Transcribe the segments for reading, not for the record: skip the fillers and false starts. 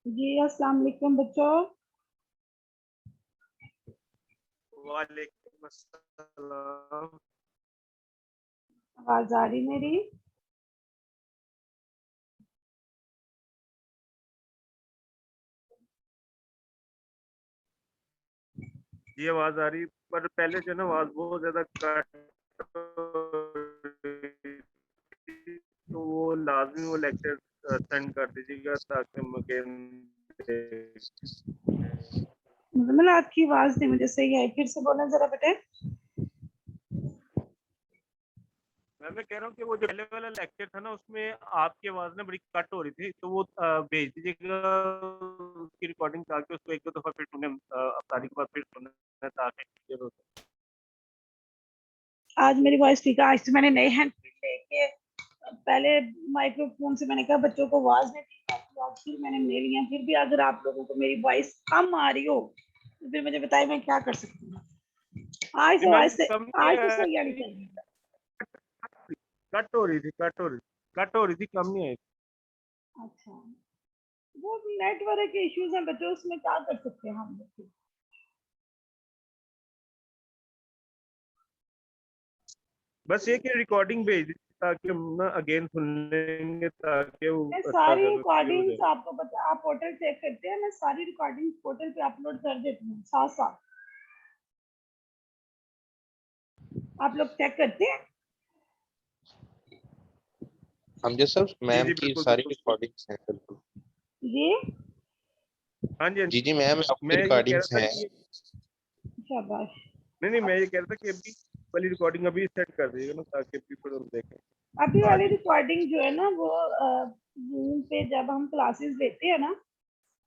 जी अस्सलाम वालेकुम बच्चों। वालेकुम अस्सलाम। आवाज आ रही मेरी? ये आवाज आ रही, पर पहले जो है ना आवाज बहुत ज्यादा कट, तो वो लाजमी वो लेक्चर सेंड कर दीजिएगा ताकि हम मतलब आपकी आवाज नहीं मुझे सही आई, फिर से बोलना जरा बेटे। मैं कह रहा हूँ कि वो जो पहले वाला लेक्चर था ना उसमें आपकी आवाज ना बड़ी कट हो रही थी, तो वो भेज दीजिएगा उसकी रिकॉर्डिंग ताकि उसको एक दो दफा फिर सुने, अफ्तारी के बाद फिर सुने ताकि clear हो जाए। आज मेरी वॉइस ठीक है। आज तो मैंने नए हैंड लेके पहले माइक्रोफोन से मैंने कहा बच्चों को आवाज नहीं ठीक आती, आज फिर मैंने ले लिया। फिर भी अगर आप लोगों को मेरी वॉइस कम आ रही हो तो फिर मुझे बताइए मैं क्या कर सकती हूँ। आज नहीं तो मैम, आज से कम नहीं आज तो सही आनी है, चाहिए। कट हो रही थी, कट हो रही थी, कम नहीं आई। अच्छा, वो नेटवर्क के इश्यूज हैं बच्चों, उसमें क्या कर सकते हैं हम लोग। बस ये कि रिकॉर्डिंग भेज दीजिए ताकि हम ना अगेन सुन लेंगे ताकि वो मैं अच्छा सारी सा क्लियर हो रिकॉर्डिंग्स जाए। आपको पता, आप पोर्टल चेक करते हैं, मैं सारी रिकॉर्डिंग पोर्टल पे अपलोड कर देती हूँ साथ साथ। आप लोग चेक करते हैं? हम जो सर जी मैम जी, की बिल्कुल सारी बिल्कुल। रिकॉर्डिंग्स हैं बिल्कुल। जी हाँ जी हाँ जी जी। जी मैम, आपकी मैं ये कह रिकॉर्डिंग्स रहा था हैं। कि शाबाश। नहीं, मैं ये कह रहा था कि अभी वाली रिकॉर्डिंग अभी सेट कर दीजिएगा ना ताकि अभी फिर हम देखें अभी वाली स्टार्टिंग। रिकॉर्डिंग जो है ना वो जूम पे जब हम क्लासेस लेते हैं ना,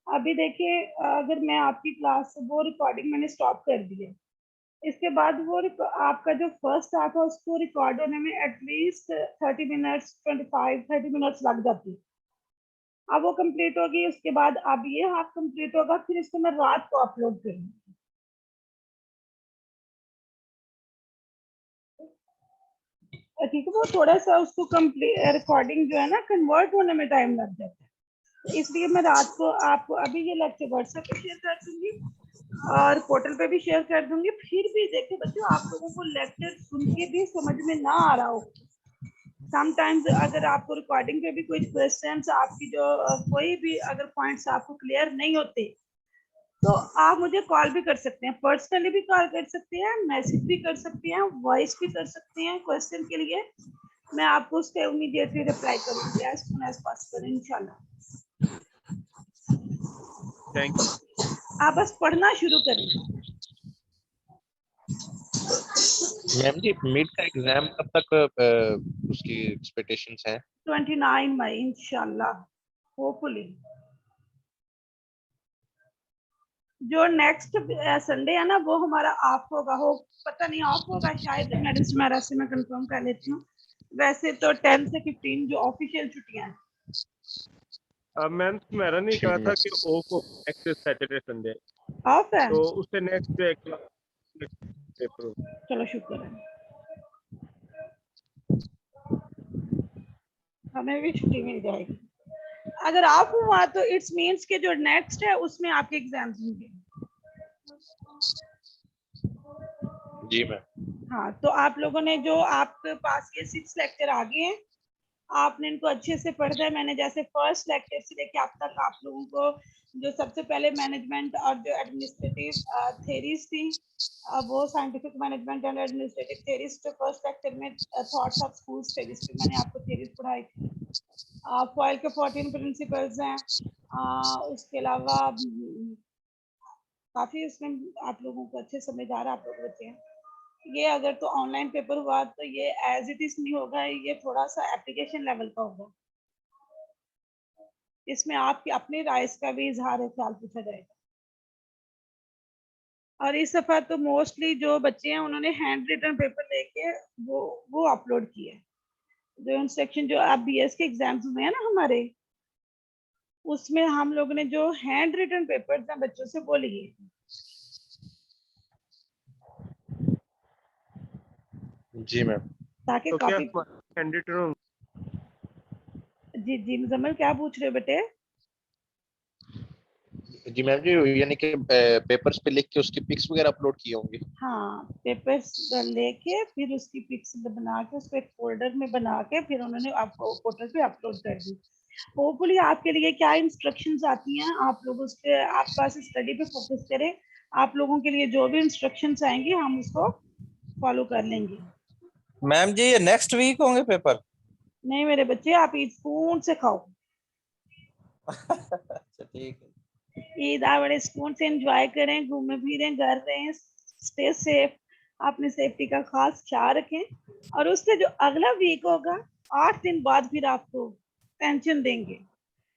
अभी देखिए अगर मैं आपकी क्लास वो रिकॉर्डिंग मैंने स्टॉप कर दी है, इसके बाद वो आपका जो फर्स्ट था उसको रिकॉर्ड होने में एटलीस्ट 30 मिनट्स 25-30 मिनट्स लग जाती है। अब वो कंप्लीट होगी, उसके बाद अब ये हाफ कंप्लीट होगा, फिर इसको मैं रात को अपलोड करूंगी। ठीक है, वो थोड़ा सा उसको कंप्लीट रिकॉर्डिंग जो है ना कन्वर्ट होने में टाइम लग जाता है, तो इसलिए मैं रात को आपको अभी ये लेक्चर व्हाट्सएप पे शेयर कर दूंगी और पोर्टल पे भी शेयर कर दूंगी। फिर भी देखिए बच्चों, आप लोगों को लेक्चर सुन के भी समझ में ना आ रहा हो, समटाइम्स अगर आपको रिकॉर्डिंग पे भी कोई क्वेश्चंस आपकी जो कोई भी अगर पॉइंट्स आपको क्लियर नहीं होते, तो आप मुझे कॉल भी कर सकते हैं, पर्सनली भी कॉल कर सकते हैं, मैसेज भी कर सकते हैं, वॉइस भी कर सकते हैं क्वेश्चन के लिए। मैं आपको उसके इमीडिएटली रिप्लाई करूंगी एज सून एज पॉसिबल इंशाल्लाह। Thank you. आप बस पढ़ना शुरू करें। मैम जी, मिड का एग्जाम कब तक उसकी एक्सपेक्टेशंस हैं? 29 मई इंशाल्लाह, होपफुली। जो नेक्स्ट संडे है ना वो हमारा ऑफ होगा, हो पता नहीं ऑफ होगा शायद, मैडम सुमेरा से मैं कंफर्म कर लेती हूँ। वैसे तो 10 से 15 जो ऑफिशियल छुट्टियां हैं। मैम मेरा नहीं कहा था कि ठीक ऑफ हो नेक्स्ट सैटरडे संडे, ऑफ है? तो उससे नेक्स्ट जो एक पेपर हो। चलो शुक्र है, हमें भी छुट्टी मिल जाएगी। अगर ऑफ हुआ तो इट्स मींस के जो नेक्स्ट है उसमें आपके एग्जाम्स होंगे। जी मैम। हाँ, तो आप लोगों ने जो आपके पास ये 6 लेक्चर आ गए हैं, आपने इनको अच्छे से पढ़ना है। मैंने जैसे फर्स्ट लेक्चर से लेके अब तक आप लोगों को जो सबसे पहले मैनेजमेंट और जो एडमिनिस्ट्रेटिव थेरीज थी, वो scientific management and administrative theories, जो फर्स्ट लेक्चर में थॉट्स ऑफ स्कूल स्टडीज पे मैंने आपको थेरीज पढ़ाई थी। फॉइल के 14 प्रिंसिपल्स हैं। उसके अलावा काफी उसमें आप लोगों को अच्छे समझदार आप लोग बच्चे हैं। ये अगर तो ऑनलाइन पेपर हुआ तो ये एज इट इज नहीं होगा, ये थोड़ा सा एप्लीकेशन लेवल का होगा। इसमें आपकी अपनी राय का भी इजहार है, ख्याल पूछा जाएगा। और इस दफा तो मोस्टली जो बच्चे हैं उन्होंने हैंड रिटन पेपर लेके वो अपलोड किए हैं। जो इंस्ट्रक्शन जो आप बीएस के एग्जाम्स हुए हैं ना हमारे, उसमें हम लोगों ने जो हैंड रिटन पेपर हैं बच्चों से वो लिए, जी मैम। ताकि तो क्या कॉपी। कैंडिडेट जी जी मुजम्मल, क्या पूछ रहे हो बेटे? जी मैम जी, यानी कि पेपर्स पे लिख के उसकी पिक्स वगैरह अपलोड किए होंगे। हाँ, पेपर्स लेके फिर उसकी पिक्स बना के उसको एक फोल्डर में बना के फिर उन्होंने आपको पोर्टल पे अपलोड कर दी। होपफुली आपके लिए क्या इंस्ट्रक्शंस आती हैं, आप लोग उसके आप पास स्टडी पे फोकस करें। आप लोगों के लिए जो भी इंस्ट्रक्शंस आएंगी हम उसको फॉलो कर लेंगे। मैम जी ये नेक्स्ट वीक होंगे पेपर? नहीं मेरे बच्चे, आप ईद सुकून से खाओ। अच्छा ठीक है। ईद आप बड़े सुकून से एंजॉय करें, घूमें फिरें, घर रहें, स्टे सेफ, अपनी सेफ्टी का खास ख्याल रखें। और उससे जो अगला वीक होगा 8 दिन बाद फिर आपको टेंशन देंगे,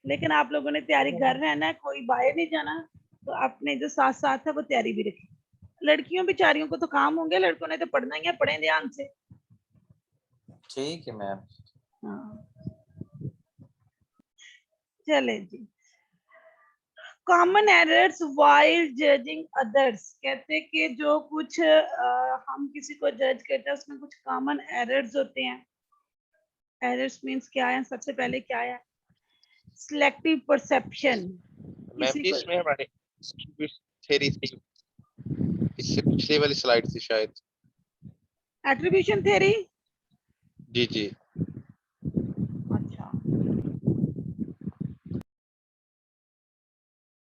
लेकिन आप लोगों ने तैयारी घर रहना है, कोई बाहर नहीं जाना। तो अपने जो साथ साथ है वो तैयारी भी रखें। लड़कियों बेचारियों को तो काम होंगे, लड़कों ने तो पढ़ना ही है, पढ़ें ध्यान से। ठीक है मैम। हाँ चले जी। Common errors while judging others, कहते हैं कि जो कुछ हम किसी को जज करते हैं उसमें कुछ कॉमन एरर्स होते हैं। एरर्स मींस क्या है? सबसे पहले क्या है? Selective perception. मैम किसी जी को इसमें हमारे थ्योरी थी, इससे पिछले वाली स्लाइड थी शायद। Attribution theory. जी जी। अच्छा,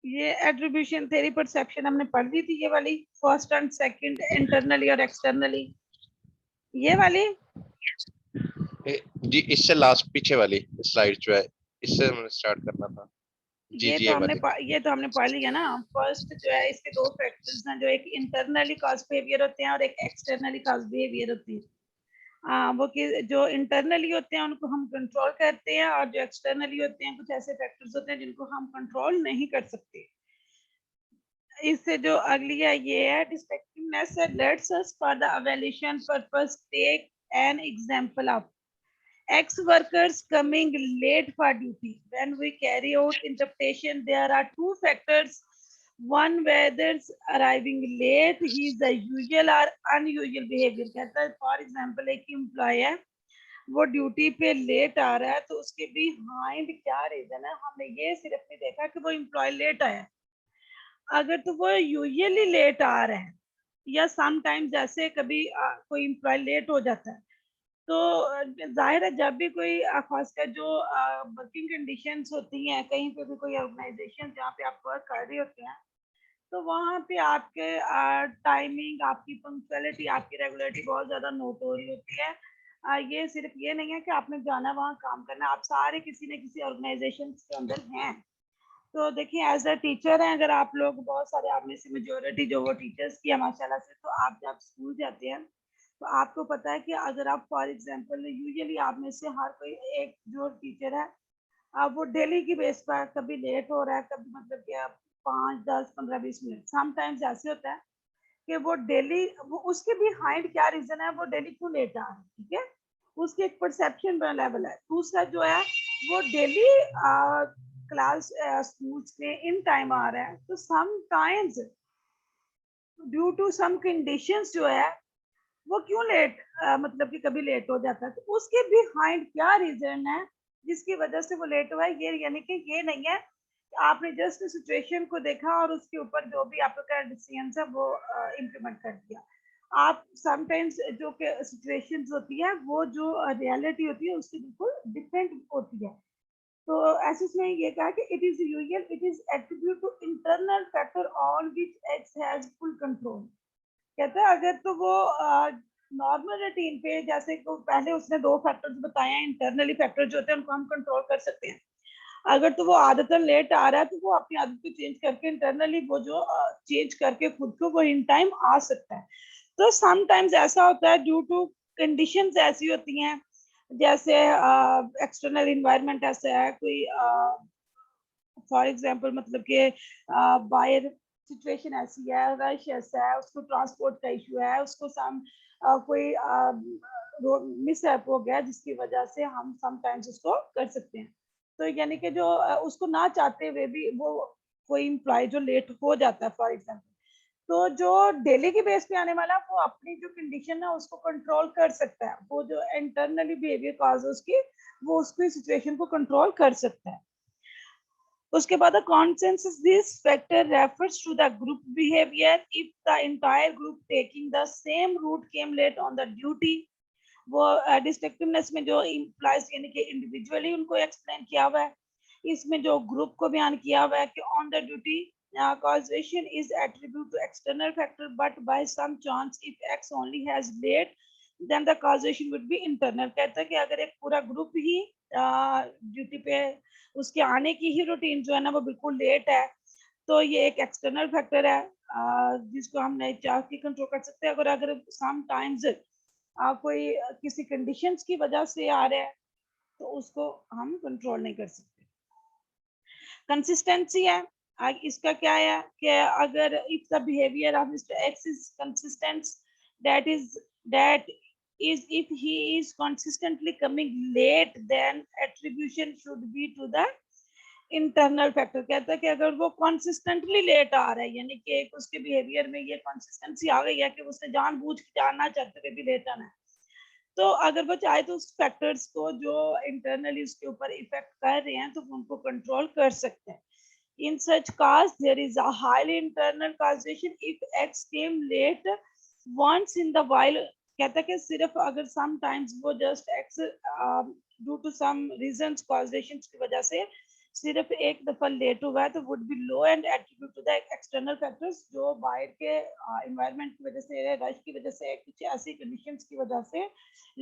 ये एट्रीब्यूशन थ्योरी परसेप्शन हमने पढ़ ली थी, ये वाली फर्स्ट एंड सेकंड, इंटरनली और एक्सटर्नली, ये वाली। जी इससे लास्ट पीछे वाली स्लाइड जो है, इससे हमें स्टार्ट करना था। जी ये जी तो ये हमने वाली। ये तो हमने पढ़ लिया ना। फर्स्ट जो है इसके दो फैक्टर्स हैं, जो एक इंटरनली कॉज बिहेवियर होते हैं और एक एक्सटर्नली कॉज बिहेवियर होती है। वो कि जो इंटरनली होते हैं उनको हम कंट्रोल करते हैं, और जो एक्सटर्नली होते हैं कुछ ऐसे फैक्टर्स होते हैं जिनको हम कंट्रोल नहीं कर सकते। इससे जो अगली है ये है डिस्ट्रक्टिवनेस। Let's us for the evaluation purpose take an example of ex workers coming late for duty. When we carry out interpretation, there are two factors. One, whether arriving late he is the usual or unusual behavior. कहता है for example एक employ है, वो duty पे late आ रहा है, तो उसके बिहाइंड क्या रीजन है? हमने ये सिर्फ नहीं देखा कि वो एम्प्लॉय लेट आया। अगर तो वो यूजुअली लेट आ रहा है, या समटाइम्स जैसे कभी कोई एम्प्लॉय लेट हो जाता है, तो जाहिर है जब भी कोई खासकर जो वर्किंग कंडीशंस होती हैं, कहीं पे भी कोई ऑर्गेनाइजेशन जहाँ पे आप वर्क कर रहे होते हैं, तो वहाँ पे आपके टाइमिंग, आपकी पंक्चुअलिटी, आपकी रेगुलरिटी बहुत ज़्यादा नोट हो रही होती है। ये सिर्फ ये नहीं है कि आपने जाना वहाँ काम करना, आप सारे किसी न किसी ऑर्गेनाइजेशन के अंदर हैं। तो देखिए एज अ टीचर हैं, अगर आप लोग बहुत सारे, आप में से मेजोरिटी जो वो टीचर्स की है माशाल्लाह से, तो आप जब स्कूल जाते हैं तो आपको पता है कि अगर आप फॉर एग्जांपल यूजुअली आप में से हर कोई एक जो टीचर है, अब वो डेली की बेस पर कभी लेट हो रहा है, कभी मतलब कि 5, 10, 15, 20 मिनट समटाइम्स ऐसे होता है कि वो डेली, वो उसके बिहाइंड क्या रीजन है, वो डेली क्यों लेट आ रहा है, ठीक है, उसकी एक परसेप्शन लेवल है। दूसरा जो है वो डेली क्लास स्कूल्स में इन टाइम आ रहा है, तो sometimes due to some conditions जो है वो क्यों लेट, मतलब कि कभी लेट हो जाता है, तो उसके बिहाइंड क्या रीजन है जिसकी वजह से वो लेट हुआ है। ये यानी कि ये नहीं है कि आपने जस्ट सिचुएशन को देखा और उसके ऊपर जो भी आपका डिसीजन है वो इम्प्लीमेंट कर दिया। आप समटाइम्स जो कि सिचुएशंस होती है वो जो रियलिटी होती है उससे बिल्कुल डिफरेंट होती है। तो ऐसे उसमें ये कहा कि it is usual, it is attribute to internal factor on which X has full control. कहते हैं अगर तो वो नॉर्मल रूटीन पे, जैसे को पहले उसने दो फैक्टर्स बताए हैं, इंटरनली फैक्टर जो होते हैं उनको हम कंट्रोल कर सकते हैं। अगर तो वो आदतन लेट आ रहा है तो वो अपनी आदत को चेंज करके इंटरनली वो जो चेंज करके खुद को वो इन टाइम आ सकता है। तो समटाइम्स ऐसा होता है ड्यू टू कंडीशंस ऐसी होती हैं, जैसे एक्सटर्नल इन्वायरमेंट ऐसा है, कोई फॉर एग्जांपल मतलब कि बाहर सिचुएशन ऐसी है, रश ऐसा है, उसको ट्रांसपोर्ट का इशू है, उसको सम कोई मिस हो गया जिसकी वजह से हम समटाइम्स उसको कर सकते हैं। तो यानी कि जो उसको ना चाहते हुए भी वो कोई एम्प्लॉय जो लेट हो जाता है फॉर एग्जांपल, तो जो डेली की बेस पे आने वाला है, वो अपनी जो कंडीशन है उसको कंट्रोल कर सकता है। वो जो इंटरनली बिहेवियर कॉज है उसकी, वो उसकी सिचुएशन को कंट्रोल कर सकता है। उसके बाद consensus this factor refers to the group behavior if the entire group taking the same route came late on the duty. वो डिस्ट्रक्टिवनेस में जो इम्प्लाइज यानी कि इंडिविजुअली उनको एक्सप्लेन किया हुआ है, इसमें जो ग्रुप को बयान किया हुआ है कि on the duty causation is attributed to external factor but by some chance if x only has late then the causation would be internal. कहता है कि अगर एक पूरा ग्रुप ही ड्यूटी पे उसके आने की ही रूटीन जो है ना वो बिल्कुल लेट है तो ये एक एक्सटर्नल फैक्टर है जिसको हम नहीं चाह के कंट्रोल कर सकते। अगर सम टाइम्स कोई किसी कंडीशंस की वजह से आ रहा है तो उसको हम कंट्रोल नहीं कर सकते। कंसिस्टेंसी है, इसका क्या है कि अगर if the behaviour of mister x is consistent that is if he is consistently coming late then attribution should be to the internal factor। कहता है कि अगर वो consistently late आ रहा है यानी कि एक उसके बिहेवियर में ये consistency आ गई है कि उसने जानबूझ के जानना चाहते हुए भी लेट आना है, तो अगर वो चाहे तो उस फैक्टर्स को जो इंटरनली उसके ऊपर इफेक्ट कर रहे हैं तो उनको कंट्रोल कर सकते हैं। In such case there is a highly internal causation if x came late once in the while। कहता है कि सिर्फ अगर sometimes वो just x due to some reasons causations की वजह से सिर्फ एक दफा लेट हुआ है तो would be low and attribute to the external factors जो बाहर के environment की वजह से रश की वजह से कुछ ऐसी conditions की वजह से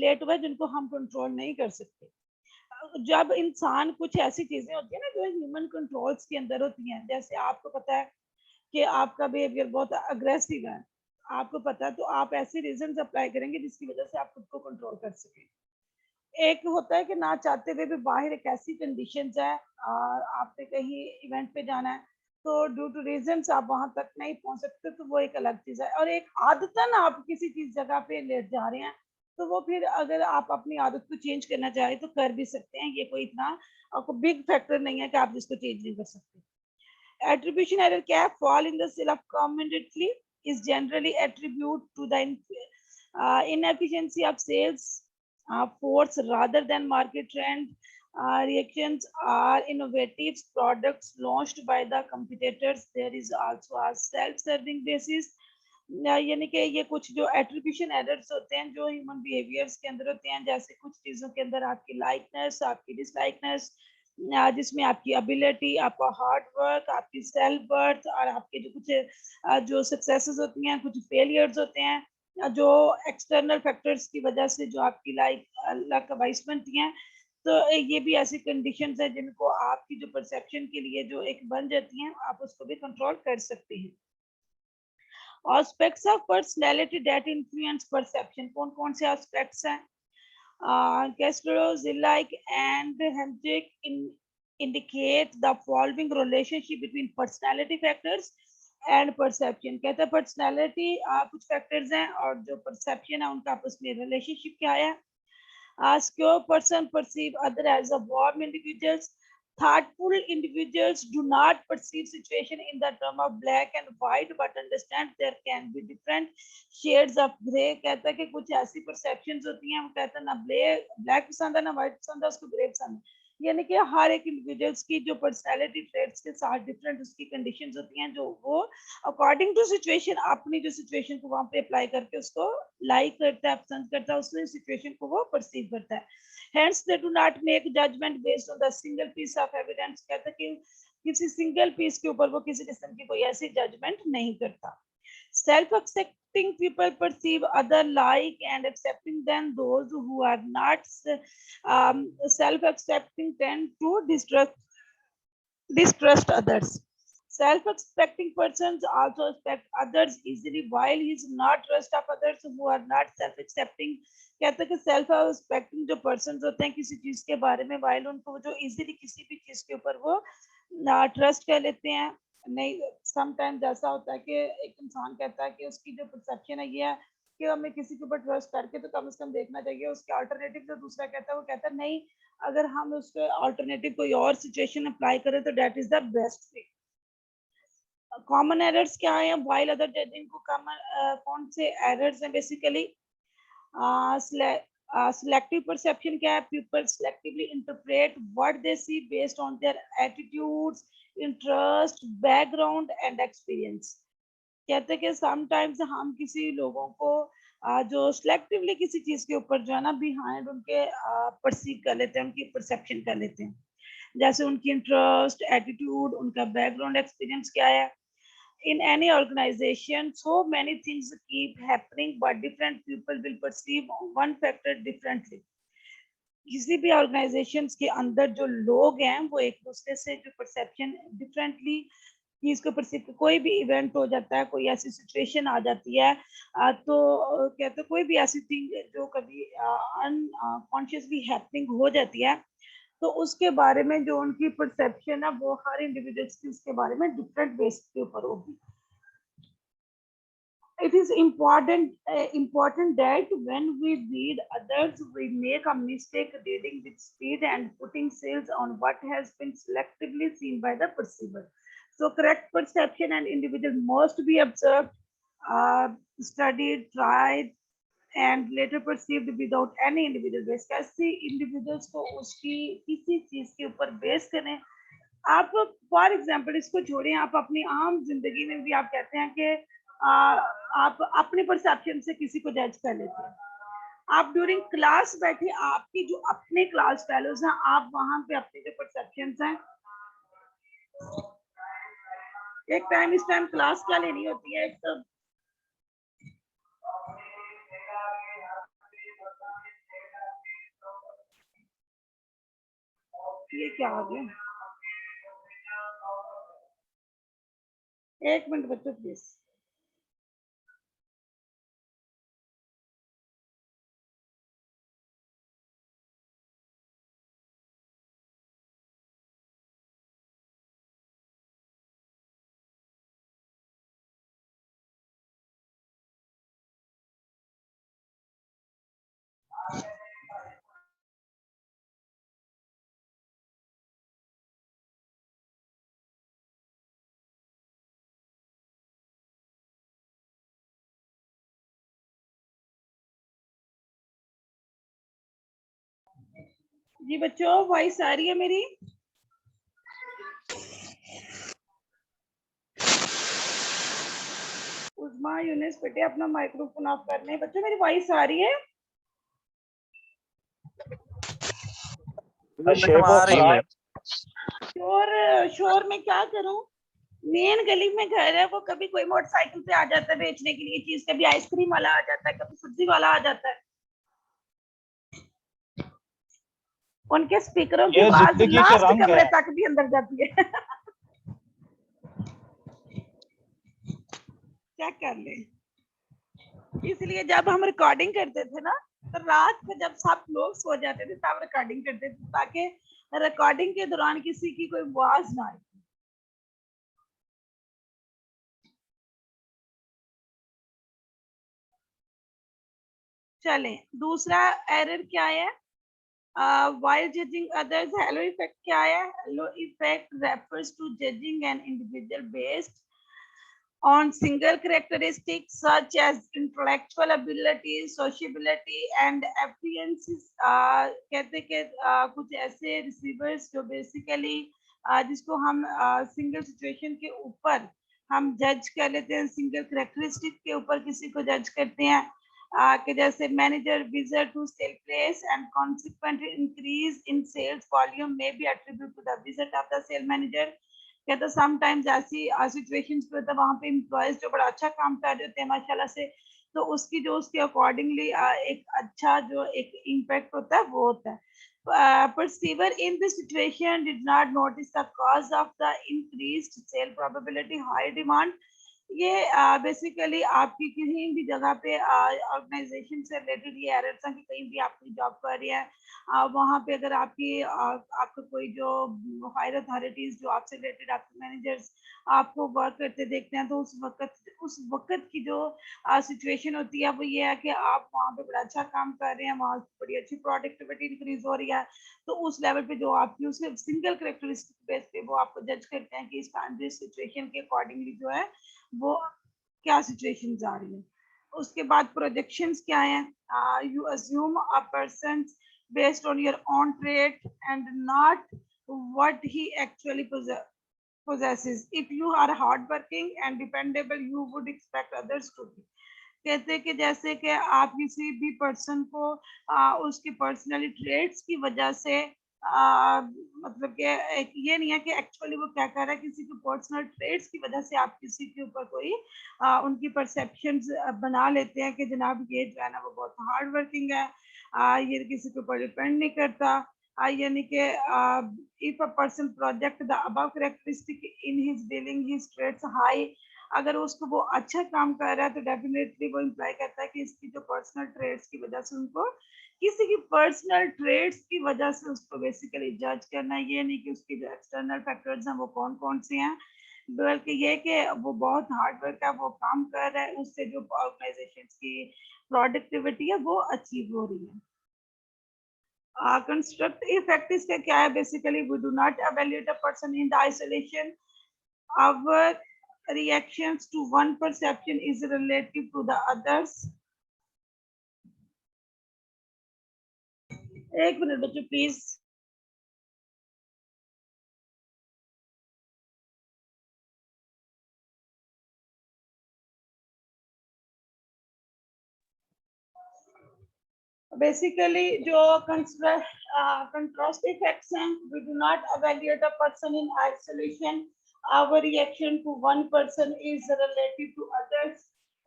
लेट हुआ है जिनको हम कंट्रोल नहीं कर सकते। जब इंसान कुछ ऐसी चीजें होती है ना जो ह्यूमन कंट्रोल्स के अंदर होती हैं, जैसे आपको पता है कि आपका बिहेवियर बहुत अग्रेसिव है, आपको पता है तो आप ऐसे रीजंस अप्लाई करेंगे जिसकी वजह से आप खुद को कंट्रोल कर सकें। एक होता है कि ना चाहते हुए भी बाहर एक ऐसी कंडीशंस है आपने कहीं इवेंट पे जाना है तो ड्यू टू रीजंस आप वहां तक नहीं पहुंच सकते तो वो एक अलग चीज है। और एक आदतन आप किसी चीज जगह पे लेट जा रहे हैं तो वो फिर अगर आप अपनी आदत को चेंज करना चाहें तो कर भी सकते हैं, ये कोई इतना आपको बिग फैक्टर नहीं है कि आप जिसको चेंज नहीं कर सकते। एट्रीब्यूशन एरर क्या है? Fall in the self contentedly is generally attributed to the inefficiency of sales force rather than market trend reactions or innovative products launched by the competitors. There is also a self-serving basis, यानी कि ये कुछ जो attribution errors होते हैं जो human behaviours के अंदर होते हैं, जैसे कुछ चीजों के अंदर आपकी लाइकनेस, आपकी डिसलाइकनेस, जिसमें आपकी एबिलिटी, आपका हार्ड वर्क, आपकी सेल्फ वर्थ और आपके जो कुछ जो सक्सेसेस होती हैं, कुछ फेलियर्स होते हैं, जो एक्सटर्नल फैक्टर्स की वजह से जो आपकी लक वाइस बनती हैं, तो ये भी ऐसी कंडीशंस है जिनको आपकी जो परसेप्शन के लिए जो एक बन जाती हैं आप उसको भी कंट्रोल कर सकते हैं। Aspects of personality that influence perception, कौन कौन से एस्पेक्ट्स हैं? Castro, Zilike and Hendrick indicate the following relationship between personality factors and perception। कहता है पर्सनैलिटी कुछ फैक्टर्स हैं और जो परसेप्शन है उनका आपस में रिलेशनशिप क्या है? Secure person perceive other as a warm individuals. Thoughtful individuals do not perceive situation in the term of black and white but understand there can be different shades of gray। कहता है कि कुछ ऐसी perceptions होती हैं, वो कहता है ना ब्लैक पसंद है ना व्हाइट पसंद है, उसको ग्रे पसंद है। यानी कि हर एक इंडिविजुअल्स की जो पर्सनैलिटी ट्रेट्स के साथ डिफरेंट उसकी कंडीशंस होती हैं जो वो अकॉर्डिंग टू सिचुएशन अपनी जो सिचुएशन को वहां पे अप्लाई करके उसको लाइक करता है, पसंद करता है, उस सिचुएशन को वो परसीव करता है। Hence they do not make judgment based on the single piece of evidence। कहता है कि किसी सिंगल पीस के ऊपर वो किसी किस्म की कोई ऐसी जजमेंट नहीं करता। Self accepting people perceive other like and accepting them। Those who are not self accepting tend to distrust others। Self accepting persons also expect others easily while he is not trust of others who are not self accepting। कहते हैं कि self expecting जो persons होते हैं किसी चीज के बारे में, वाइल उनको जो इजीली किसी भी चीज के ऊपर वो ट्रस्ट कर लेते हैं। नहीं, समटाइम्स ऐसा होता है कि एक इंसान कहता है कि उसकी जो परसेप्शन है ये है कि हमें किसी के ऊपर ट्रस्ट करके तो कम से कम देखना चाहिए, उसके अल्टरनेटिव जो दूसरा कहता है वो कहता है नहीं, अगर हम उसके अल्टरनेटिव कोई और सिचुएशन अप्लाई करें तो that is the best way. Common errors क्या है? वाइल अदर जजिंग को कॉमन कौन से एरर्स हैं? बेसिकली Selective perception क्या है? People selectively interpret what they see based on their attitudes, interest, background and experience. कहते हैं कि समटाइम्स हम किसी लोगों को जो सिलेक्टिवली किसी चीज के ऊपर जो है ना बिहाइंड उनके परसीव कर लेते हैं, उनकी परसेप्शन कर लेते हैं, जैसे उनकी इंटरेस्ट, एटीट्यूड, उनका बैकग्राउंड एक्सपीरियंस क्या है. In any organization, so many things keep happening, but different people will perceive one factor differently. किसी भी ऑर्गेनाइजेशंस के अंदर जो लोग हैं वो एक दूसरे से जो परसेप्शन डिफरेंटली चीज को परसीव, कोई भी इवेंट हो जाता है, कोई ऐसी सिचुएशन आ जाती है, तो कहते कोई भी ऐसी थिंग जो कभी अनकॉन्शियसली हैपनिंग हो जाती है, तो उसके बारे में जो उनकी परसेप्शन है वो हर इंडिविजुअल्स की उसके बारे में डिफरेंट बेस के ऊपर होगी. It is important that when we read others, we make a mistake reading with speed and putting sales on what has been selectively seen by the perceiver. So correct perception and individual must be observed, studied, tried, and later perceived without any individual base. कैसे individuals को उसकी किसी चीज के ऊपर base करें. आप for example इसको छोड़ें, आप अपनी आम जिंदगी में भी आप कहते हैं कि आप अपने परसेप्शन से किसी को जज कर लेते हैं. आप ड्यूरिंग क्लास बैठे, आपकी जो अपने क्लास फेलोज हैं, आप वहां पे अपने जो परसेप्शंस हैं, एक टाइम इस टाइम क्लास क्या लेनी होती है, एक तो ये क्या आ गया, एक मिनट बच्चों प्लीज. जी बच्चों, वॉइस आ रही है मेरी? उस्मा, यूनिस बेटे अपना माइक्रोफोन ऑफ कर लें. बच्चों मेरी वॉइस आ रही है? शोर में क्या करूं? मेन गली में घर है, वो कभी कोई मोटरसाइकिल पे आ जाता है बेचने के लिए चीज, कभी आइसक्रीम वाला आ जाता है, कभी सब्जी वाला आ जाता है. उनके स्पीकरों की आवाज लास्ट कमरे तक भी अंदर जाती है. चेक कर ले. इसलिए जब हम रिकॉर्डिंग करते थे ना, तो रात को जब सब लोग सो जाते थे तब रिकॉर्डिंग करते थे, ताकि रिकॉर्डिंग के दौरान किसी की कोई आवाज ना आए. चलें, दूसरा एरर क्या है? while judging others, halo effect क्या है? Halo effect refers to judging an individual based on single characteristics such as intellectual ability, sociability and appearances. कहते कि कुछ ऐसे receivers जो basically जिसको हम single situation के ऊपर हम जज कर लेते हैं, सिंगल कैरेक्टरिस्टिक के ऊपर किसी को जज करते हैं, कि जैसे manager visit to sale place and consequent increase in sales volume may be attribute to the visit of the sale manager. कहते समटाइम्स ऐसी सिचुएशंस पे होता है वहां पे एम्प्लॉयज जो बड़ा अच्छा काम कर रहे होते हैं माशाल्लाह से, तो उसकी जो उसके अकॉर्डिंगली एक अच्छा जो एक इम्पैक्ट होता है वो होता है. Perceiver in this situation did not notice the cause of the increased sale probability high demand. ये बेसिकली आपकी किसी भी जगह पे ऑर्गेनाइजेशन से रिलेटेड ये एरर्स हैं कि कहीं भी आपकी जॉब कर रही है, वहाँ पे अगर आपकी आपको कोई जो हायर अथॉरिटीज जो आपसे रिलेटेड आपके मैनेजर्स आपको वर्क करते देखते हैं, तो उस वक्त की जो सिचुएशन होती है वो ये है कि आप वहाँ पे बड़ा अच्छा काम कर रहे हैं, वहाँ बड़ी अच्छी प्रोडक्टिविटी इंक्रीज हो रही है, तो उस लेवल पे जो आपकी उसके सिंगल कैरेक्टरिस्टिक बेस पे वो आपको जज करते हैं कि इस सिचुएशन के अकॉर्डिंगली जो है वो क्या सिचुएशन आ रही है. उसके बाद प्रोजेक्शंस क्या हैं, you assume a person based on your own trait and not what he actually possesses. If you are hardworking and dependable, you would expect others to be. कहते हैं कि जैसे कि आप किसी भी पर्सन को उसके पर्सनली ट्रेड्स की वजह से मतलब कि ये नहीं है कि एक्चुअली वो क्या कर रहा है, किसी के पर्सनल ट्रेड्स की वजह से आप किसी के ऊपर कोई उनकी परसेप्शंस बना लेते हैं कि जनाब ये जो है ना वो बहुत हार्ड वर्किंग है, ये किसी के ऊपर डिपेंड नहीं करता, यानी कि if a person project the above characteristic in his dealing his traits high, अगर उसको वो अच्छा काम कर रहा है तो डेफिनेटली वो इम्प्लाई करता है कि इसकी जो पर्सनल ट्रेड्स की वजह से उनको किसी की पर्सनल ट्रेड्स की वजह से उसको बेसिकली जज करना है। ये नहीं कि उसकी जो एक्सटर्नल फैक्टर्स हैं वो कौन कौन से हैं, बल्कि ये कि वो बहुत हार्ड वर्क है, वो काम कर रहा है, उससे जो ऑर्गेनाइजेशन की प्रोडक्टिविटी है वो अचीव हो रही है। Construct effect इसका क्या है, basically we do not evaluate a person in the isolation. Our reactions to one perception is relative to the others. एक मिनट बच्चों प्लीज। Basically जो contrast effects हैं, we do not evaluate a person in isolation. Our reaction to one person is relative to others.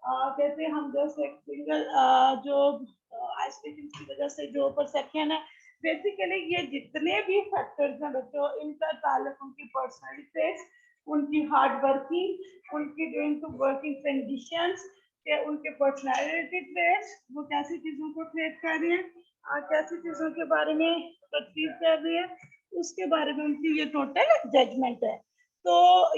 कहते हैं हम जैसे एक single जो आइसोलेशन की वजह से जो परसेप्शन है, बेसिकली ये जितने भी फैक्टर्स हैं बच्चों, इनका ताल्लुक उनकी पर्सनैलिटी, उनकी हार्ड वर्किंग, उनकी जो इनटू वर्किंग कंडीशंस, उनके पर्सनैलिटी ट्रेट्स, वो कैसी चीजों को ट्रेट कर रहे हैं, कैसी चीजों के बारे में परसीव कर रहे हैं, उसके बारे में उनकी ये टोटल जजमेंट है। तो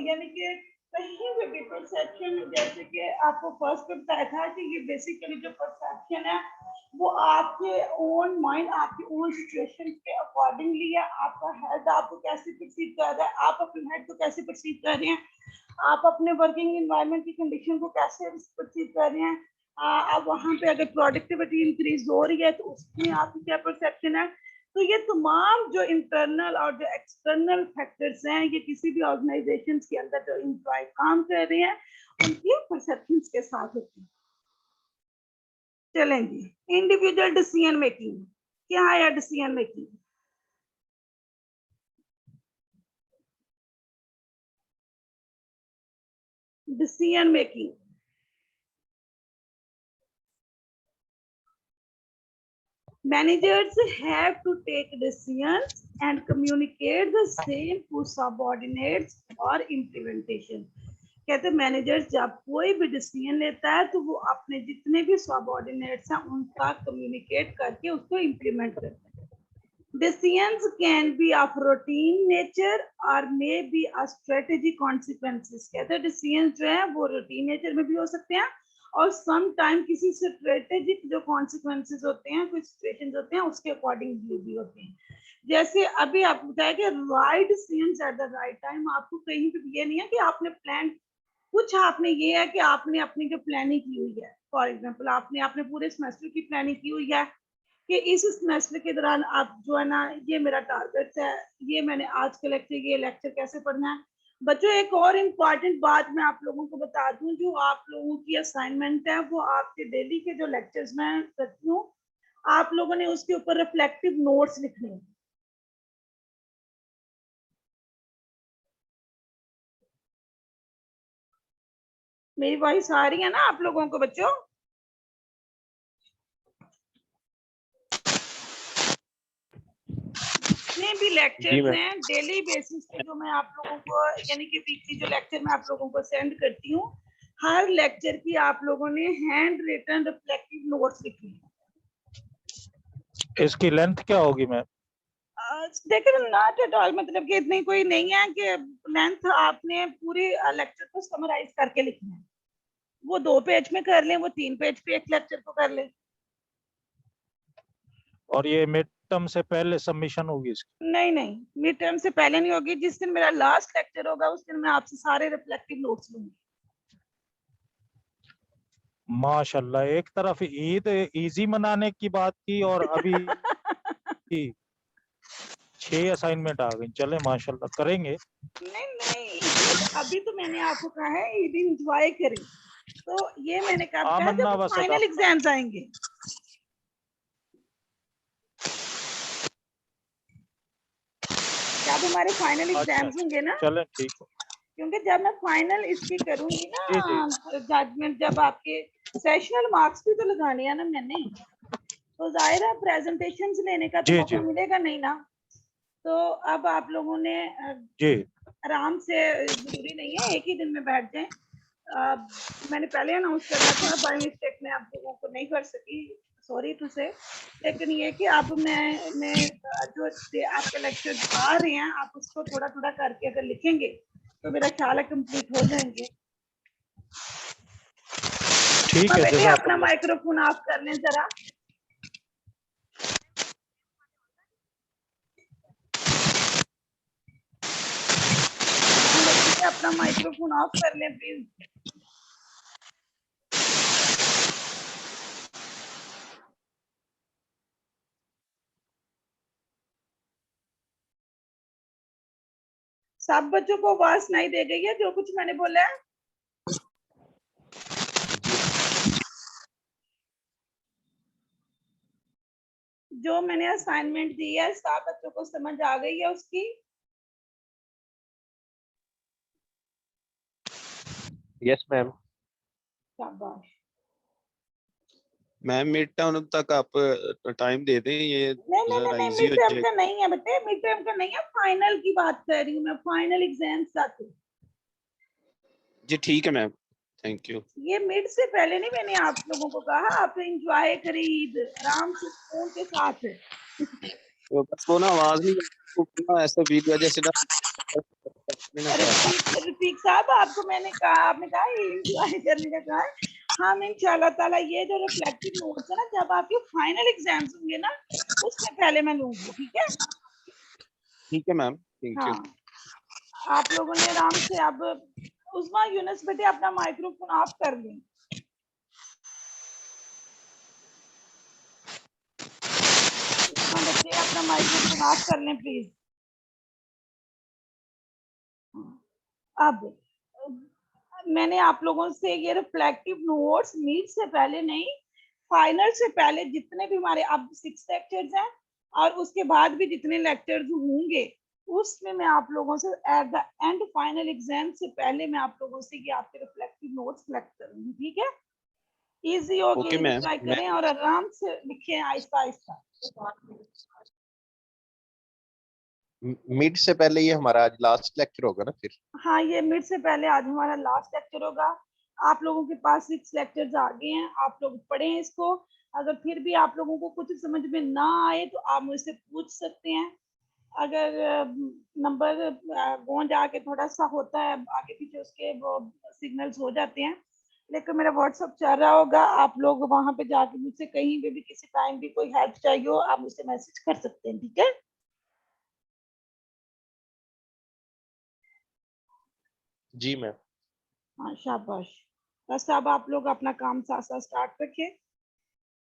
यानी कि कहीं भी परसेप्शन, जैसे कि आपको फर्स्ट में बताया था कि ये बेसिकली जो परसेप्शन है वो आपके ओन माइंड, आपके ओन सिचुएशन के अकॉर्डिंगली है। आपका हेड आपको कैसे परसीव कर रहा है, आप अपने हेड को कैसे परसीव कर रहे हैं, आप अपने वर्किंग एनवायरनमेंट की कंडीशन को कैसे परसीव कर रहे हैं, अब वहाँ पे अगर प्रोडक्टिविटी इंक्रीज हो रही है तो उसमें आपकी क्या परसेप्शन है। तो ये तमाम जो इंटरनल और जो एक्सटर्नल फैक्टर्स हैं, ये किसी भी ऑर्गेनाइजेशन के अंदर जो एम्प्लॉय काम कर रहे हैं उनकी परसेप्शंस के साथ होती है। चलेंगे, इंडिविजुअल डिसीजन मेकिंग क्या है, decision making decision making. Managers have to take decisions and communicate the same to subordinates or implementation. कहते हैं मैनेजर्स जब कोई भी डिसीजन लेता है तो वो अपने जितने भी सबऑर्डिनेट्स हैं उनका कम्युनिकेट करके उसको इम्प्लीमेंट करता है। Decisions can be of routine nature or may be a strategic consequences. कहते हैं डिसीजन जो है वो रूटीन नेचर में भी हो सकते हैं और सम टाइम किसी स्ट्रेटेजिक जो कॉन्सिक्वेंसेज होते हैं, कुछ सिचुएशंस होते हैं उसके अकॉर्डिंग भी होते हैं। जैसे अभी आपको बताया कि right decisions at the right time, आपको कहीं पे ये नहीं है कि आपने प्लान, कुछ आपने ये है कि आपने अपनी जो प्लानिंग की हुई है, फॉर एग्जांपल आपने अपने पूरे सेमेस्टर की प्लानिंग की हुई है कि इस सेमेस्टर के दौरान आप जो है ना, ये मेरा टारगेट है, ये मैंने आज के लेक्चर, ये लेक्चर कैसे पढ़ना है। बच्चों एक और इम्पॉर्टेंट बात मैं आप लोगों को बता दूं, जो आप लोगों की असाइनमेंट है वो आपके डेली के जो लेक्चर्स मैं करती हूँ, आप लोगों ने उसके ऊपर रिफ्लेक्टिव नोट्स लिखने हैं। मेरी वॉइस आ रही है ना आप लोगों को बच्चों? जितने भी लेक्चर्स हैं डेली बेसिस पे जो मैं आप लोगों को, यानी कि वीकली जो लेक्चर मैं आप लोगों को सेंड करती हूँ, हर लेक्चर की आप लोगों ने हैंड रिटन रिफ्लेक्टिव नोट्स लिखी है। इसकी लेंथ क्या होगी मैम? देखिए नॉट एट ऑल, मतलब कि इतनी कोई नहीं है कि लेंथ आपने पूरी लेक्चर को समराइज करके लिखना है। वो 2 पेज में कर लें, वो 3 पेज पे एक लेक्चर को कर लें। और ये मिड टर्म से पहले सबमिशन होगी इसकी? नहीं नहीं, मिड टर्म से पहले नहीं होगी। जिस दिन मेरा लास्ट लेक्चर होगा उस दिन मैं आपसे सारे रिफ्लेक्टिव नोट्स लूंगी। माशाल्लाह, एक तरफ ईद इजी मनाने की बात की और अभी 6 असाइनमेंट आ गई। चले माशाल्लाह, करेंगे। नहीं अभी तो मैंने आपको कहा है ईद एंजॉय करें, तो ये मैंने कब कहा आमन्ना जब व फाइनल सदाकत। एग्जाम्स आएंगे। जब हमारे फाइनल अच्छा एग्जाम्स होंगे ना, चले ठीक है। क्योंकि जब मैं फाइनल इसकी करूंगी ना जी जी जजमेंट, जब आपके सेशनल मार्क्स भी तो लगाने हैं ना मैंने, तो जाहिर है प्रेजेंटेशंस लेने का तो जी मौका जी मिलेगा नहीं ना। तो अब आप लोगों ने जी आराम से, जरूरी नहीं है एक ही दिन में बैठ जाएं। मैंने पहले अनाउंस करना था, बाय मिस्टेक में आप लोगों को नहीं कर सकी, सॉरी टू से। लेकिन ये कि अब मैं जो आपके लेक्चर आ रहे हैं, आप उसको थोड़ा थोड़ा करके अगर लिखेंगे तो मेरा ख्याल है कंप्लीट हो जाएंगे। ठीक है। बेटे अपना जज़ाकल्लाह। माइक्रोफोन ऑफ कर लें जरा। अपना माइक्रोफोन ऑफ कर लें प्लीज। सब बच्चों को आवाज सुनाई दे गई है जो कुछ मैंने बोला है? जो मैंने असाइनमेंट दी है सब बच्चों को समझ आ गई है उसकी? Yes ma'am. शाबाश। मैम मिड टर्म तक आप टाइम दे दें, ये नहीं इजी मिड हो टर्म जाए। का नहीं है बेटे, मिड टर्म का नहीं है, फाइनल की बात कर रही हूँ मैं, फाइनल एग्जाम तक। जी ठीक है मैम, थैंक यू। ये मिड से पहले नहीं, मैंने आप लोगों को कहा आप एंजॉय करें ईद आराम से सुकून के साथ। तो बस वो ना आवाज नहीं ऐसे वीडियो जैसे ना रफीक साहब आपको मैंने कहा, आपने कहा एंजॉय करने का कहा है। हम इंशाल्लाह ताला ये जो रिफ्लेक्टिव नोट्स है ना, जब आपके फाइनल एग्जाम्स होंगे ना उससे पहले मैं लूंगी, ठीक है? ठीक है मैम, थैंक यू। हाँ, आप लोगों ने आराम से, अब उस्मा यूनुस बेटे अपना माइक्रोफोन ऑफ कर लें। बच्चे अपना माइक्रोफोन ऑफ कर लें प्लीज। अब मैंने आप लोगों से ये रिफ्लेक्टिव नोट्स मीट से पहले नहीं, फाइनल से पहले जितने भी हमारे अब 6 लेक्चर्स हैं और उसके बाद भी जितने लेक्चर्स होंगे, उसमें मैं आप लोगों से at the end final exam से पहले मैं आप लोगों से ये आपके रिफ्लेक्टिव नोट्स कलेक्ट करूंगी, ठीक है? इजी हो ओके गया, मैम। ट्राई करें और आराम से लिखें आहिस्ता आहिस्ता। मिड से पहले ये हमारा आज लास्ट लेक्चर होगा ना फिर? हाँ, ये मिड से पहले आज हमारा लास्ट लेक्चर होगा। आप लोगों के पास 6 लेक्चर्स आ गए हैं, आप लोग पढ़ें इसको। अगर फिर भी आप लोगों को कुछ समझ में ना आए तो आप मुझसे पूछ सकते हैं। अगर नंबर गोंज आके थोड़ा सा होता है आगे पीछे, उसके वो सिग्नल्स हो जाते हैं, लेकिन मेरा व्हाट्सएप चल रहा होगा, आप लोग वहां पे जाके मुझसे कहीं पे भी किसी टाइम भी कोई हेल्प चाहिए हो आप मुझसे मैसेज कर सकते हैं, ठीक है? जी मैम। हाँ शाबाश। बस अब आप लोग अपना काम साथ साथ स्टार्ट रखें,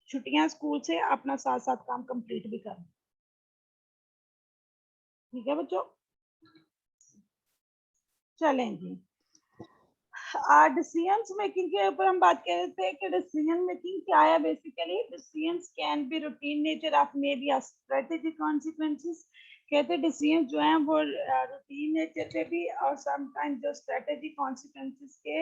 छुट्टियां स्कूल से, अपना साथ साथ काम कंप्लीट भी करें, ठीक है बच्चों? चलें जी। डिसीजंस मेकिंग के ऊपर हम बात कर रहे थे कि डिसीजन मेकिंग क्या है। Basically decisions can be routine nature of may be strategy consequences. कहते हैं डिसीजन जो हैं वो रूटीन नेचर पे भी और समटाइम जो स्ट्रेटेजी कॉन्सिक्वेंसेस के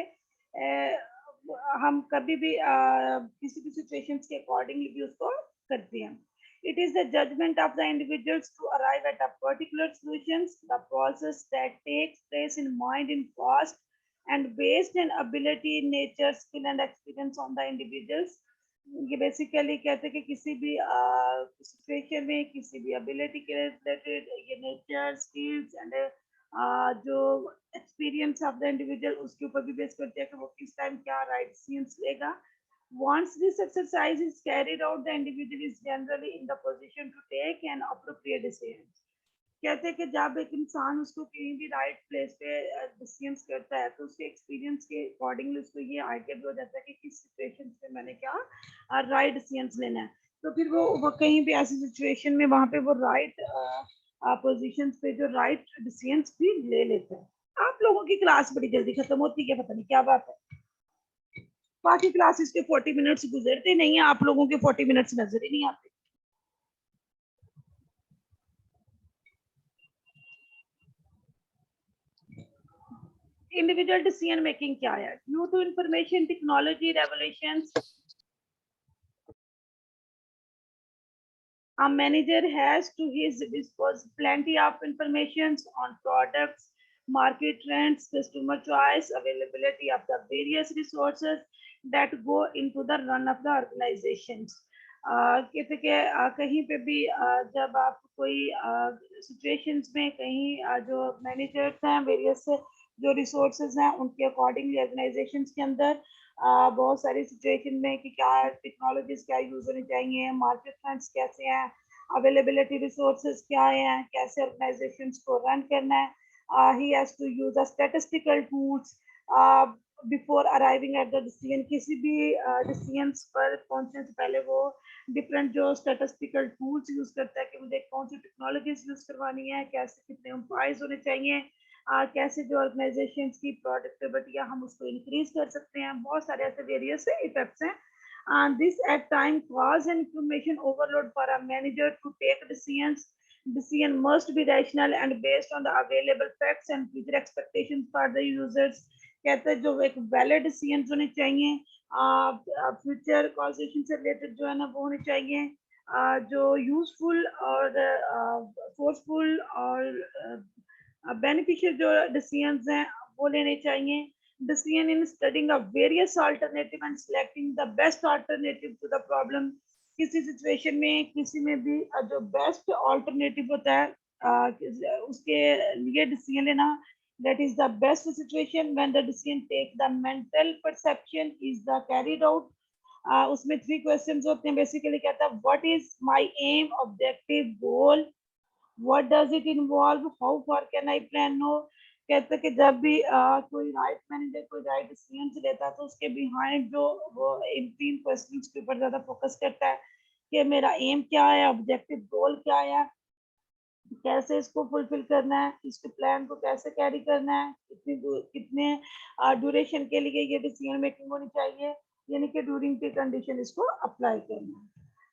हम कभी भी किसी भी सिचुएशंस के अकॉर्डिंगली भी उसको करते हैं। It is the judgment of the individuals to arrive at a particular solutions, the process that takes place in mind in past and based on ability, nature, skill and experience on the individuals. ये basically कहते हैं कि किसी भी situation में किसी भी ability के रिलेटेड ये नेचर, स्किल्स एंड जो एक्सपीरियंस ऑफ द इंडिविजुअल उसके ऊपर भी बेस करते हैं कि वो किस टाइम क्या राइट डिसीजंस लेगा। Once this exercise is carried out, the individual is generally in the position to take an appropriate decision. कहते हैं कि जब एक इंसान उसको कहीं भी राइट प्लेस पे डिसीजंस करता है तो उसके एक्सपीरियंस के अकॉर्डिंगली उसको ये आइडिया भी हो जाता है कि किस सिचुएशन पे मैंने क्या राइट डिसीजंस लेना है। तो फिर वो कहीं भी ऐसी सिचुएशन में वहां पे वो राइट पोजीशंस पे जो राइट डिसीजंस भी ले लेता है। आप लोगों की क्लास बड़ी जल्दी खत्म होती है, पता नहीं क्या बात है। बाकी क्लासेस के 40 मिनट्स गुजरते नहीं है, आप लोगों के 40 मिनट्स नजर ही नहीं आते। इंडिविजुअल डिसीजन मेकिंग क्या है? Due to information technology revolutions, a manager has to his dispose plenty of information on products, market trends, customer choice, availability of the various resources that go into the run of the organizations. कहते कि कहीं पे भी जब आप कोई situations में कहीं जो मैनेजर्स हैं वेरियस जो रिसोर्सेज हैं उनके अकॉर्डिंगली ऑर्गेनाइजेशंस के अंदर बहुत सारी सिचुएशन में कि क्या टेक्नोलॉजीज क्या यूज होनी चाहिए, मार्केट ट्रेंड्स कैसे हैं, अवेलेबिलिटी रिसोर्सेज क्या हैं, कैसे ऑर्गेनाइजेशंस को रन करना है। He has to use a statistical tools before arriving at the decision. किसी भी डिसीजंस पर पहुंचने से पहले वो डिफरेंट जो स्टैटिस्टिकल टूल्स यूज करता है कि मुझे कौन सी टेक्नोलॉजीज यूज करवानी है, कैसे कितने एम्प्लॉयज होने चाहिए, कैसे जो ऑर्गेनाइजेशन की प्रोडक्टिविटी है हम उसको इंक्रीज कर सकते हैं। बहुत सारे ऐसे वेरियस इफेक्ट्स हैं। And this at time cause an information overload for a manager to take decisions. Decision must be rational and based on the available facts and future expectations for the users. कहते हैं जो एक valid decision होने चाहिए, future causation से related जो है ना वो होने चाहिए, जो यूजफुल और फोर्सफुल और बेनिफिशियल जो डिसीजंस हैं वो लेने चाहिए। Decision in studying of various alternative and selecting the best alternative to the problem. किसी सिचुएशन में किसी में भी जो बेस्ट ऑल्टरनेटिव होता है उसके लिए डिसीजन लेना, that is the best situation when the decision take the mental perception is the carried out. उसमें 3 क्वेश्चंस होते हैं बेसिकली। कहता है what is my aim, objective, goal, what does it involve, how far can I plan? No, कहते हैं कि जब भी कोई राइट मैनेजर कोई राइट डिसीजन लेता है तो उसके बिहाइंड जो वो इन 3 क्वेश्चंस के ऊपर ज्यादा फोकस करता है कि मेरा एम क्या है, ऑब्जेक्टिव गोल क्या है, कैसे इसको फुलफिल करना है, इसके प्लान को कैसे कैरी करना है, कितने ड्यूरेशन के लिए ये डिसीजन मेकिंग होनी चाहिए, यानी कि ड्यूरिंग की कंडीशन इसको अप्लाई करना है।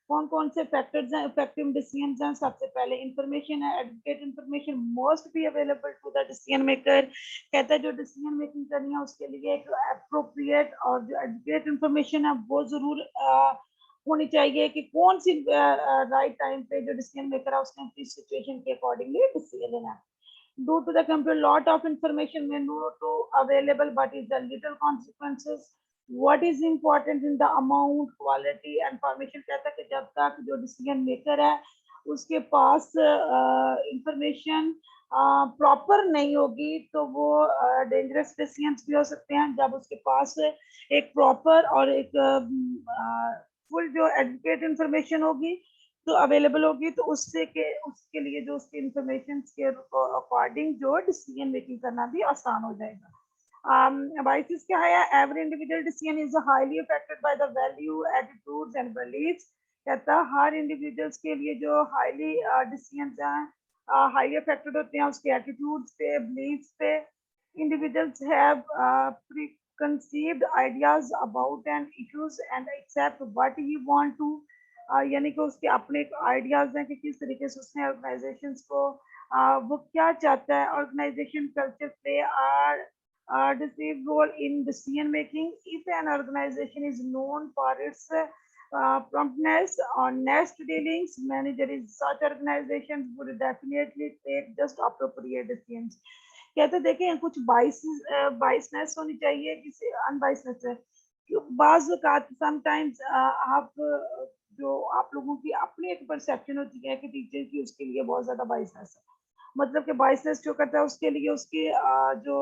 कौन कौन से फैक्टर्स हैं इफेक्टिव डिसीजंस हैं? सबसे पहले इंफॉर्मेशन है, adequate information must be available to the decision maker. कहता है जो डिसीजन मेकिंग करनी है उसके लिए एक एप्रोप्रिएट और जो एडुकेट इंफॉर्मेशन है वो जरूर होनी चाहिए कि कौन सी राइट टाइम पे जो डिसीजन मेकर है उसने किस सिचुएशन के अकॉर्डिंगली डिसीजन लेना है। Due to the computer, lot of information may not to available, but is the little consequences. What is important in the amount, quality and information? कहता है कि जब तक जो डिसीजन मेकर है उसके पास इंफॉर्मेशन प्रॉपर नहीं होगी तो वो डेंजरस डिसीजंस भी हो सकते हैं। जब उसके पास एक प्रॉपर और एक फुल जो एडुकेट इंफॉर्मेशन होगी तो अवेलेबल होगी तो उसके लिए जो उसकी इंफॉर्मेशन के अकॉर्डिंग जो डिसीजन मेकिंग करना भी आसान हो जाएगा। बाइसिस क्या है? Every individual decision is highly affected by the value, attitudes and believes. कहता है हर इंडिविजुअल्स के लिए जो हाईली डिसीजंस हैं हाईली अफेक्टेड होते हैं उसके एटीट्यूड्स पे, बिलीव्स पे। Individuals have preconceived ideas about an issues and accept what he want to, यानी कि उसके अपने आइडियाज हैं कि किस तरीके से उसने ऑर्गेनाइजेशंस को वो क्या चाहता है। Organization culture play are decisive role in decision making. If an organization is known for its promptness on next dealings, manager is such organizations would definitely take just appropriate decisions. कहते देखें कुछ बाइसनेस होनी चाहिए, किसी अनबाइसनेस है। बाज़ समटाइम्स आप जो आप लोगों की अपनी एक परसेप्शन होती है कि टीचर की उसके लिए बहुत ज्यादा बाइसनेस है, मतलब कि बाइसनेस जो करता है उसके लिए उसके जो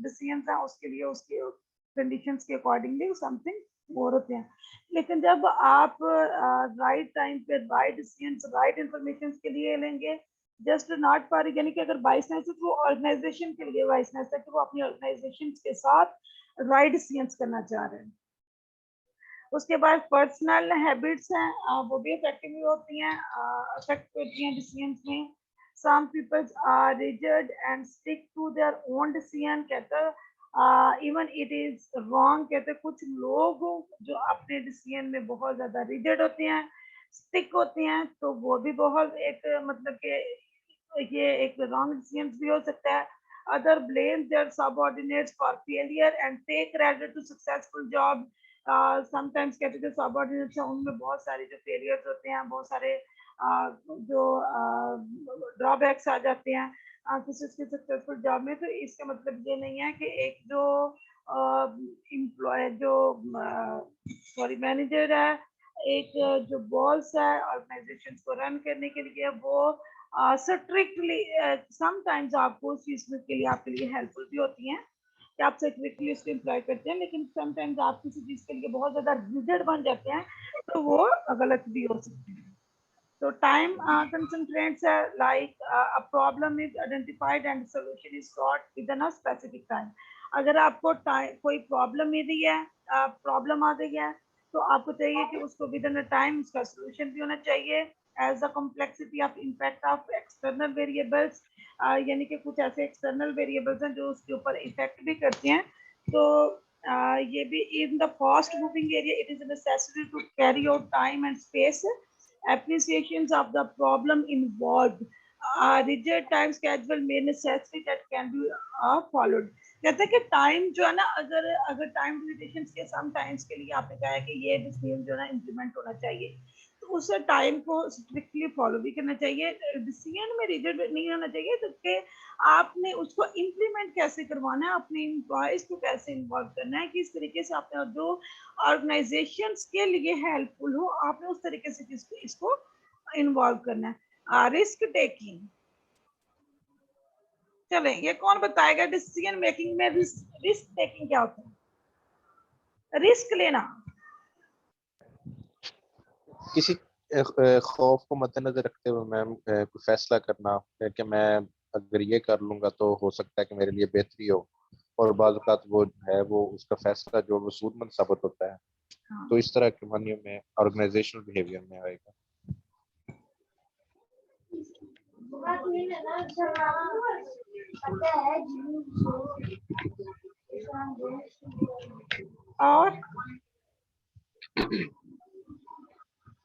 डिसीजंस हैं उसके लिए उसके कंडीशंस के अकॉर्डिंगली समथिंग और होते हैं। लेकिन जब आप राइट टाइम पे राइट डिसीजंस राइट इंफॉर्मेशन के लिए लेंगे जस्ट नॉट फॉर, यानी कि अगर वाइस चांसलर वो ऑर्गेनाइजेशन के लिए वाइस चांसलर कि वो अपनी ऑर्गेनाइजेशन के साथ राइट डिसीजंस करना चाह रहे हैं। उसके बाद पर्सनल हैबिट्स हैं, वो भी इफेक्टिव होती हैं, अफेक्ट करती हैं डिसीजंस में। Some peoples are rigid and stick to their own decision, कहते इवन इट इज रॉन्ग, कहते कुछ लोग जो अपने डिसीजन में बहुत ज्यादा रिजिड होते हैं, स्टिक होते हैं, तो वो भी बहुत एक मतलब कि ये एक रॉन्ग डिसीजन भी हो सकता है। Other blame their subordinates for failure and take credit to successful job. Sometimes कहते हैं जो सबऑर्डिनेट्स हैं उनमें बहुत सारे जो फेलियर्स होते हैं, बहुत सारे जो ड्रॉबैक्स आ जाते हैं किसी की सक्सेसफुल जॉब में। तो इसका मतलब ये नहीं है कि एक जो एम्प्लॉय जो सॉरी मैनेजर है, एक जो बॉस है ऑर्गेनाइजेशन को रन करने के लिए, वो स्ट्रिक्टली समटाइम्स आपको उस चीज के लिए आपके लिए हेल्पफुल भी होती हैं कि आप स्ट्रिक्टली उसको एम्प्लॉय करते हैं, लेकिन समटाइम्स आप किसी चीज के लिए बहुत ज्यादा रिजिड बन जाते हैं तो वो गलत भी हो सकते हैं। So time concentrates like a problem is identified and solution is sought within a specific time. अगर आपको कोई प्रॉब्लम मिल रही है, प्रॉब्लम आ गई है, तो आपको चाहिए कि उसको विदिन अ टाइम उसका सोल्यूशन भी होना चाहिए। As the complexity of impact of external variables, यानी कि कुछ ऐसे एक्सटर्नल वेरिएबल्स हैं जो उसके ऊपर इफेक्ट भी करते हैं। तो ये भी in the fast moving area it is necessary to carry out time and space appreciations of the problem involved. Rigid time schedule may necessary that can be followed. कहते हैं कि टाइम जो है ना, अगर टाइम लिमिटेशंस के some times के लिए आपने कहा है कि ये डिसीजन जो है ना इम्प्लीमेंट होना चाहिए, तो उस टाइम को स्ट्रिक्टली फॉलो भी करना चाहिए। डिसीजन में रिजिड नहीं होना चाहिए, तो कि आपने उसको इम्प्लीमेंट कैसे करवाना है, अपने एम्प्लॉयज को कैसे इन्वॉल्व करना है, किस तरीके से आपने जो ऑर्गेनाइजेशंस के लिए हेल्पफुल हो, आपने उस तरीके से इसको इन्वॉल्व करना है। रिस्क टेकिंग, चले ये कौन बताएगा डिसीजन मेकिंग में रिस्क टेकिंग क्या होता है? रिस्क लेना, किसी खौफ को मद्देनजर रखते हुए मैम कोई फैसला करना कि मैं अगर ये कर लूंगा तो हो सकता है कि मेरे लिए बेहतरी हो, और बाज़ औक़ात वो है वो उसका फैसला जो वो सूदमंद साबित होता है। हाँ। तो इस तरह के मानियों में ऑर्गेनाइजेशनल बिहेवियर में आएगा।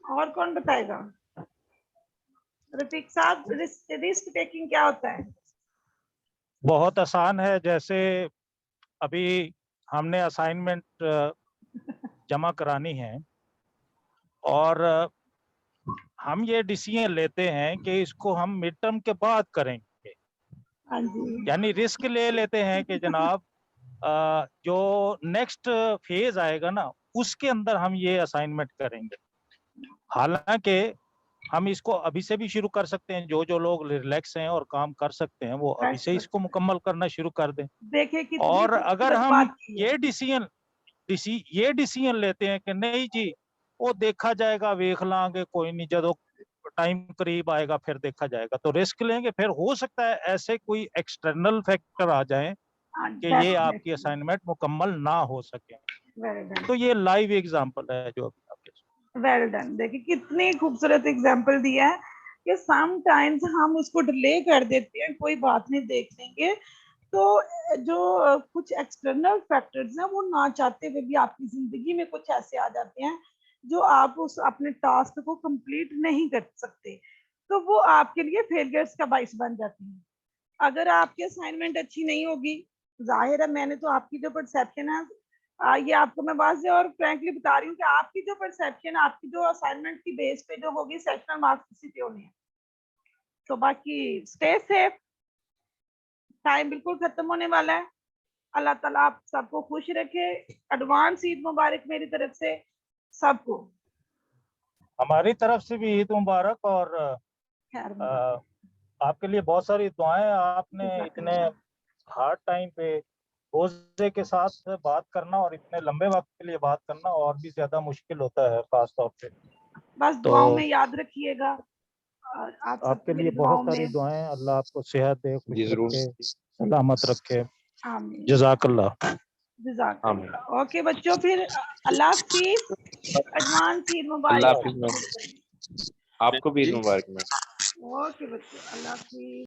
और कौन बताएगा? रफीक साहब, रिस्क टेकिंग क्या होता है? बहुत आसान है। जैसे अभी हमने असाइनमेंट जमा करानी है और हम ये डिसीजन लेते हैं कि इसको हम मिड टर्म के बाद करेंगे, हाँ जी, यानी रिस्क ले लेते हैं कि जनाब जो नेक्स्ट फेज आएगा ना उसके अंदर हम ये असाइनमेंट करेंगे। हालांकि हम इसको अभी से भी शुरू कर सकते हैं, जो जो लोग रिलैक्स हैं और काम कर सकते हैं वो अभी से इसको मुकम्मल करना शुरू कर दें। देखिए कितनी और अगर खूबसूरत हम बात की है। ये डिसीजन लेते हैं कि नहीं जी वो देखा जाएगा, वेख लांगे, कोई नहीं, जब टाइम करीब आएगा फिर देखा जाएगा, तो रिस्क लेंगे। फिर हो सकता है ऐसे कोई एक्सटर्नल फैक्टर आ जाए कि ये आपकी असाइनमेंट मुकम्मल ना हो सके। तो ये लाइव एग्जांपल है जो अभी आपके। Well done. देखिए कितनी खूबसूरत एग्जांपल दिया है कि सम टाइम्स हम उसको डिले कर देते हैं, कोई बात नहीं देख लेंगे। तो जो कुछ एक्सटर्नल फैक्टर्स हैं वो ना चाहते हुए भी आपकी जिंदगी में कुछ ऐसे आ जाते हैं जो आप उस अपने टास्क को कंप्लीट नहीं कर सकते, तो वो आपके लिए फेलियर्स का बाइस बन जाती है। अगर आपकी असाइनमेंट अच्छी नहीं होगी, जाहिर है मैंने तो आपकी जो परसेप्शन है ये आपको मैं वाज़े और फ्रैंकली बता रही हूँ कि आपकी जो परसेप्शन है, आपकी जो असाइनमेंट की बेस पे जो होगी, सेक्शनल मार्क्स किसी पे होने हैं। तो बाकी स्टे सेफ, टाइम बिल्कुल खत्म होने वाला है। अल्लाह ताला आप सबको खुश रखे। एडवांस ईद मुबारक मेरी तरफ से सबको। हमारी तरफ से भी ईद मुबारक, और आपके लिए बहुत सारी दुआएं। आपने इतने हार्ड टाइम पे रोजे के साथ बात करना और इतने लंबे वक्त के लिए बात करना और भी ज्यादा मुश्किल होता है, खास तौर पे। बस दुआओं में याद रखिएगा और आप आपके सबको लिए मेरी बहुत दुआओं सारी में दुआएं, अल्लाह आपको सेहत दे, खुश जी जरूर। रखे, सलामत रखे। आमीन जज़ाकल्लाह। जज़ाकल्लाह। ओके बच्चों, फिर अल्लाह हाफिज, एडवांस ईद अल्लाह मुबारक। हाफिज मैम, आपको भी ईद मुबारक मैम। ओके बच्चों, अल्लाह हाफिज।